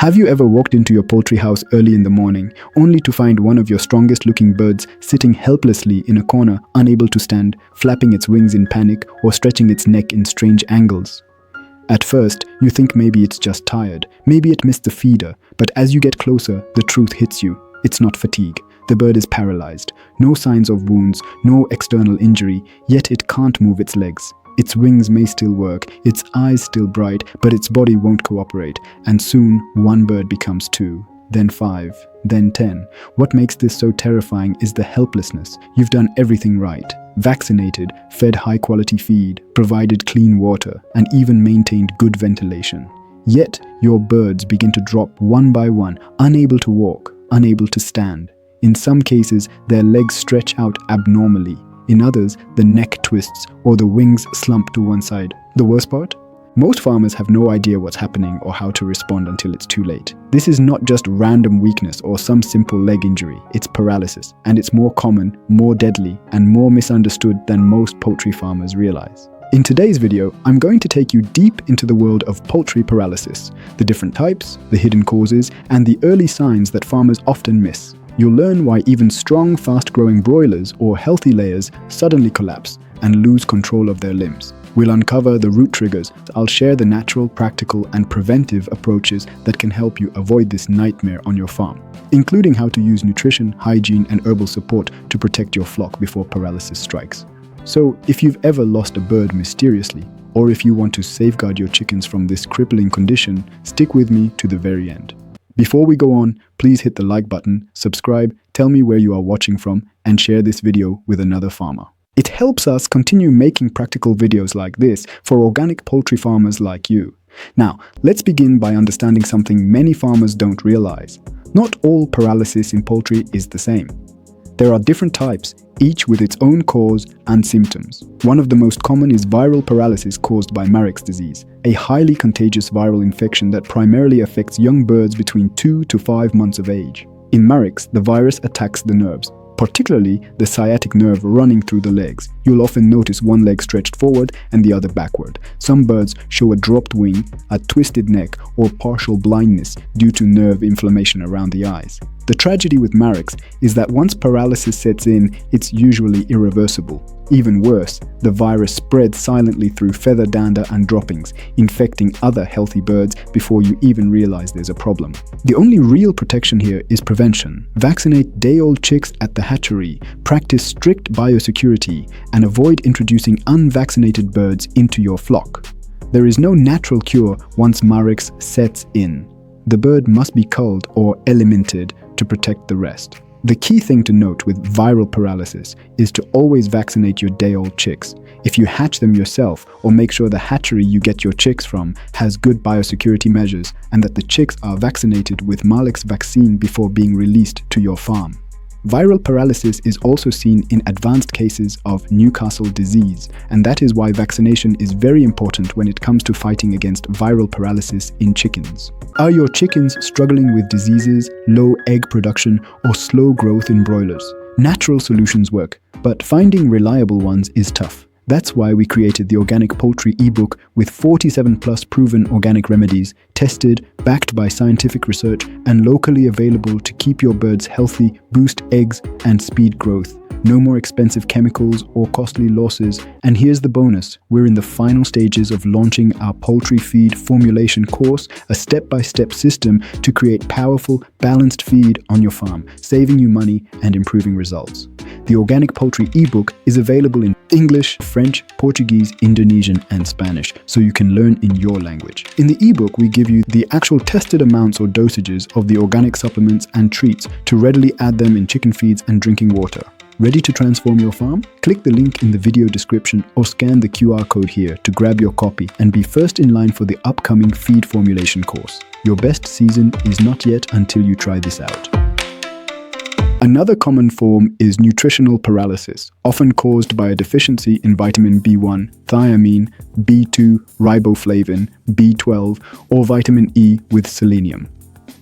Have you ever walked into your poultry house early in the morning, only to find one of your strongest-looking birds sitting helplessly in a corner, unable to stand, flapping its wings in panic, or stretching its neck in strange angles? At first, you think maybe it's just tired, maybe it missed the feeder, but as you get closer, the truth hits you. It's not fatigue. The bird is paralyzed. No signs of wounds, no external injury, yet it can't move its legs. Its wings may still work, its eyes still bright, but its body won't cooperate, and soon one bird becomes 2, then 5, then 10. What makes this so terrifying is the helplessness. You've done everything right. Vaccinated, fed high-quality feed, provided clean water, and even maintained good ventilation. Yet, your birds begin to drop one by one, unable to walk, unable to stand. In some cases, their legs stretch out abnormally. In others, the neck twists or the wings slump to one side. The worst part? Most farmers have no idea what's happening or how to respond until it's too late. This is not just random weakness or some simple leg injury, it's paralysis, and it's more common, more deadly, and more misunderstood than most poultry farmers realize. In today's video, I'm going to take you deep into the world of poultry paralysis, the different types, the hidden causes, and the early signs that farmers often miss. You'll learn why even strong, fast-growing broilers or healthy layers suddenly collapse and lose control of their limbs. We'll uncover the root triggers. I'll share the natural, practical, and preventive approaches that can help you avoid this nightmare on your farm, including how to use nutrition, hygiene, and herbal support to protect your flock before paralysis strikes. So, if you've ever lost a bird mysteriously, or if you want to safeguard your chickens from this crippling condition, stick with me to the very end. Before we go on, please hit the like button, subscribe, tell me where you are watching from, and share this video with another farmer. It helps us continue making practical videos like this for organic poultry farmers like you. Now, let's begin by understanding something many farmers don't realize. Not all paralysis in poultry is the same. There are different types, each with its own cause and symptoms. One of the most common is viral paralysis caused by Marek's disease, a highly contagious viral infection that primarily affects young birds between 2 to 5 months of age. In Marek's, the virus attacks the nerves, particularly the sciatic nerve running through the legs. You'll often notice one leg stretched forward and the other backward. Some birds show a dropped wing, a twisted neck, or partial blindness due to nerve inflammation around the eyes. The tragedy with Marek's is that once paralysis sets in, it's usually irreversible. Even worse, the virus spreads silently through feather dander and droppings, infecting other healthy birds before you even realize there's a problem. The only real protection here is prevention. Vaccinate day-old chicks at the hatchery, practice strict biosecurity, and avoid introducing unvaccinated birds into your flock. There is no natural cure once Marek's sets in. The bird must be culled or eliminated to protect the rest. The key thing to note with viral paralysis is to always vaccinate your day-old chicks. If you hatch them yourself, or make sure the hatchery you get your chicks from has good biosecurity measures and that the chicks are vaccinated with Marek's vaccine before being released to your farm. Viral paralysis is also seen in advanced cases of Newcastle disease, and that is why vaccination is very important when it comes to fighting against viral paralysis in chickens. Are your chickens struggling with diseases, low egg production, or slow growth in broilers? Natural solutions work, but finding reliable ones is tough. That's why we created the Organic Poultry ebook with 47+ proven organic remedies, tested, backed by scientific research, and locally available to keep your birds healthy, boost eggs, and speed growth. No more expensive chemicals or costly losses. And here's the bonus. We're in the final stages of launching our poultry feed formulation course, a step-by-step system to create powerful, balanced feed on your farm, saving you money and improving results. The Organic Poultry ebook is available in English, French, Portuguese, Indonesian, and Spanish, so you can learn in your language. In the ebook, we give you the actual tested amounts or dosages of the organic supplements and treats to readily add them in chicken feeds and drinking water. Ready to transform your farm? Click the link in the video description or scan the QR code here to grab your copy and be first in line for the upcoming feed formulation course. Your best season is not yet until you try this out. Another common form is nutritional paralysis, often caused by a deficiency in vitamin B1, thiamine, B2, riboflavin, B12, or vitamin E with selenium.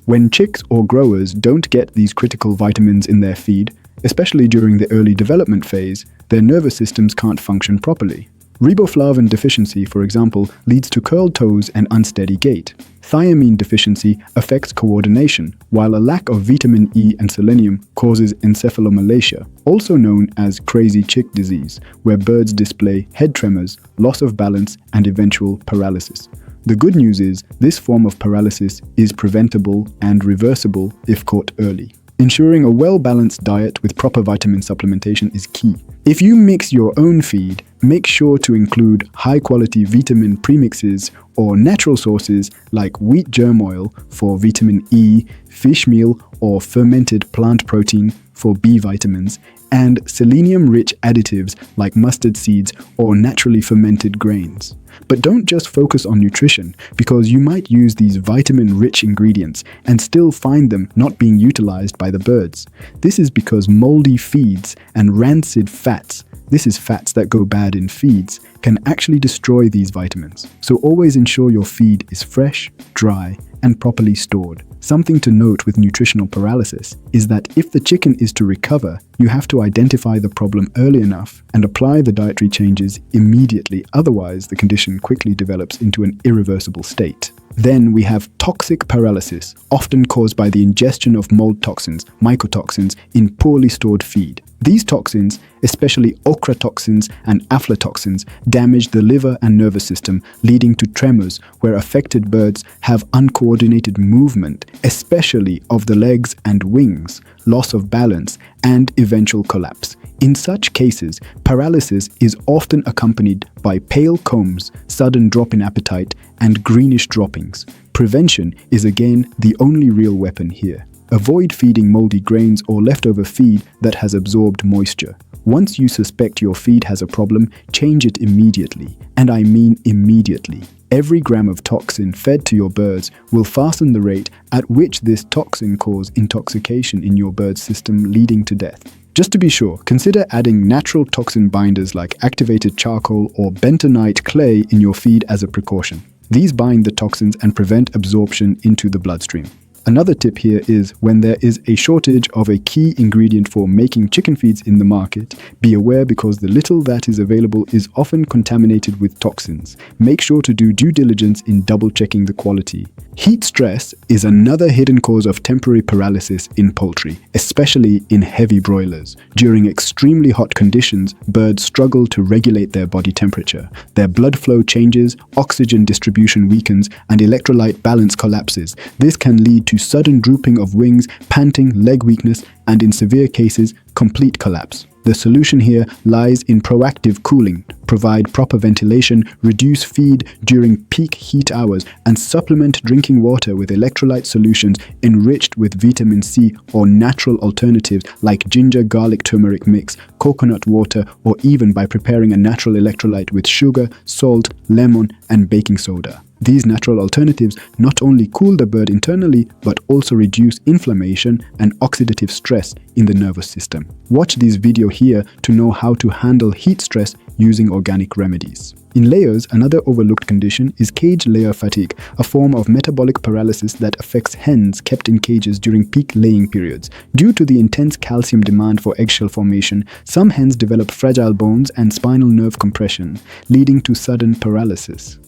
When chicks or growers don't get these critical vitamins in their feed, especially during the early development phase, their nervous systems can't function properly. Riboflavin deficiency, for example, leads to curled toes and unsteady gait. Thiamine deficiency affects coordination, while a lack of vitamin E and selenium causes encephalomalacia, also known as crazy chick disease, where birds display head tremors, loss of balance, and eventual paralysis. The good news is this form of paralysis is preventable and reversible if caught early. Ensuring a well-balanced diet with proper vitamin supplementation is key. If you mix your own feed, make sure to include high-quality vitamin premixes or natural sources like wheat germ oil for vitamin E, fish meal or fermented plant protein for B vitamins, and selenium-rich additives like mustard seeds or naturally fermented grains. But don't just focus on nutrition, because you might use these vitamin-rich ingredients and still find them not being utilized by the birds. This is because moldy feeds and rancid fats, this is fats that go bad in feeds, can actually destroy these vitamins. So always ensure your feed is fresh, dry, and properly stored. Something to note with nutritional paralysis is that if the chicken is to recover, you have to identify the problem early enough and apply the dietary changes immediately, otherwise the condition quickly develops into an irreversible state. Then we have toxic paralysis, often caused by the ingestion of mold toxins, mycotoxins, in poorly stored feed. These toxins, especially ochratoxins and aflatoxins, damage the liver and nervous system, leading to tremors where affected birds have uncoordinated movement, especially of the legs and wings, loss of balance, and eventual collapse. In such cases, paralysis is often accompanied by pale combs, sudden drop in appetite, and greenish droppings. Prevention is again the only real weapon here. Avoid feeding moldy grains or leftover feed that has absorbed moisture. Once you suspect your feed has a problem, change it immediately. And I mean immediately. Every gram of toxin fed to your birds will fasten the rate at which this toxin causes intoxication in your bird's system, leading to death. Just to be sure, consider adding natural toxin binders like activated charcoal or bentonite clay in your feed as a precaution. These bind the toxins and prevent absorption into the bloodstream. Another tip here is when there is a shortage of a key ingredient for making chicken feeds in the market, be aware because the little that is available is often contaminated with toxins. Make sure to do due diligence in double-checking the quality. Heat stress is another hidden cause of temporary paralysis in poultry, especially in heavy broilers. During extremely hot conditions, birds struggle to regulate their body temperature. Their blood flow changes, oxygen distribution weakens, and electrolyte balance collapses. This can lead to sudden drooping of wings, panting, leg weakness, and in severe cases, complete collapse. The solution here lies in proactive cooling. Provide proper ventilation, reduce feed during peak heat hours, and supplement drinking water with electrolyte solutions enriched with vitamin C or natural alternatives like ginger garlic turmeric mix, coconut water, or even by preparing a natural electrolyte with sugar, salt, lemon, and baking soda. These natural alternatives not only cool the bird internally, but also reduce inflammation and oxidative stress in the nervous system. Watch this video here to know how to handle heat stress using organic remedies. In layers, another overlooked condition is cage layer fatigue, a form of metabolic paralysis that affects hens kept in cages during peak laying periods. Due to the intense calcium demand for eggshell formation, some hens develop fragile bones and spinal nerve compression, leading to sudden paralysis.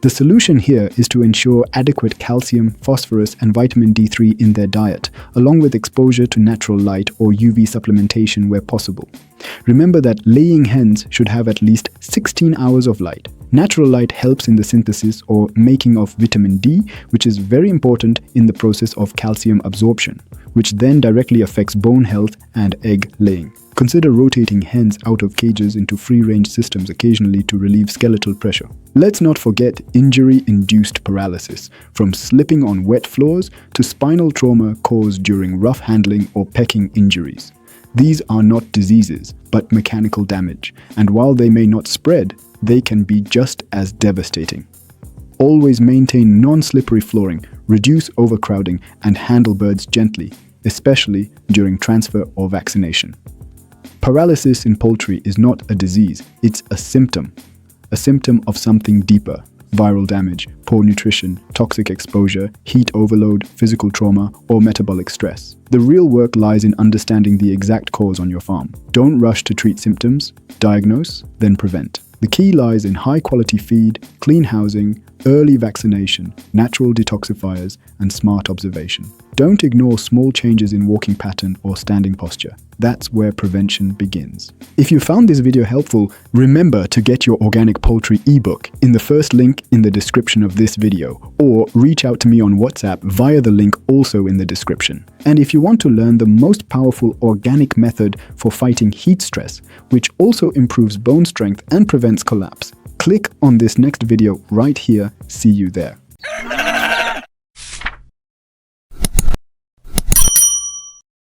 The solution here is to ensure adequate calcium, phosphorus, and vitamin D3 in their diet, along with exposure to natural light or UV supplementation where possible. Remember that laying hens should have at least 16 hours of light. Natural light helps in the synthesis or making of vitamin D, which is very important in the process of calcium absorption, which then directly affects bone health and egg laying. Consider rotating hens out of cages into free-range systems occasionally to relieve skeletal pressure. Let's not forget injury-induced paralysis, from slipping on wet floors to spinal trauma caused during rough handling or pecking injuries. These are not diseases, but mechanical damage, and while they may not spread, they can be just as devastating. Always maintain non-slippery flooring, reduce overcrowding, and handle birds gently, especially during transfer or vaccination. Paralysis in poultry is not a disease, it's a symptom of something deeper. viral damage, poor nutrition, toxic exposure, heat overload, physical trauma, or metabolic stress. The real work lies in understanding the exact cause on your farm. Don't rush to treat symptoms, diagnose, then prevent. The key lies in high-quality feed, clean housing, early vaccination, natural detoxifiers, and smart observation. Don't ignore small changes in walking pattern or standing posture. That's where prevention begins. If you found this video helpful, remember to get your organic poultry ebook in the first link in the description of this video, or reach out to me on WhatsApp via the link also in the description. And if you want to learn the most powerful organic method for fighting heat stress, which also improves bone strength and prevents collapse, click on this next video right here. See you there.